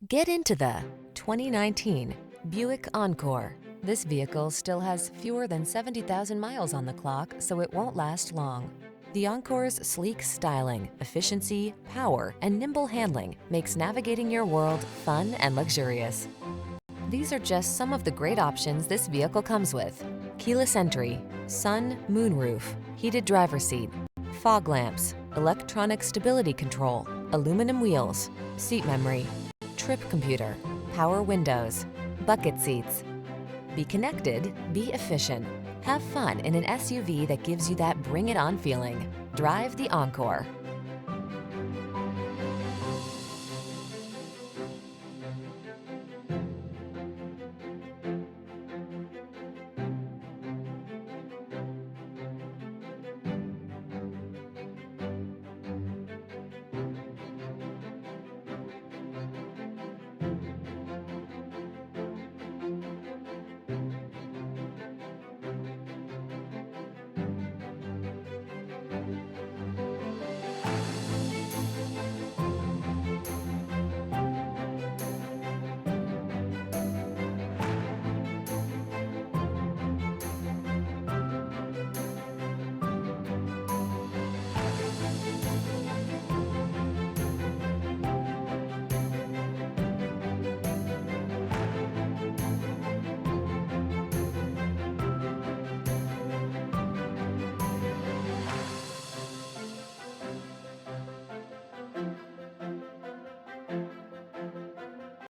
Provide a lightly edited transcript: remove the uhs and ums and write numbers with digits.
Get into the 2019 Buick Encore. This vehicle still has fewer than 70,000 miles on the clock, so it won't last long. The Encore's sleek styling, efficiency, power, and nimble handling makes navigating your world fun and luxurious. These are just some of the great options this vehicle comes with: keyless entry, sun, moonroof, heated driver's seat, fog lamps, electronic stability control, aluminum wheels, seat memory, trip computer, power windows, bucket seats. Be connected, be efficient. Have fun in an SUV that gives you that bring it on feeling. Drive the Encore.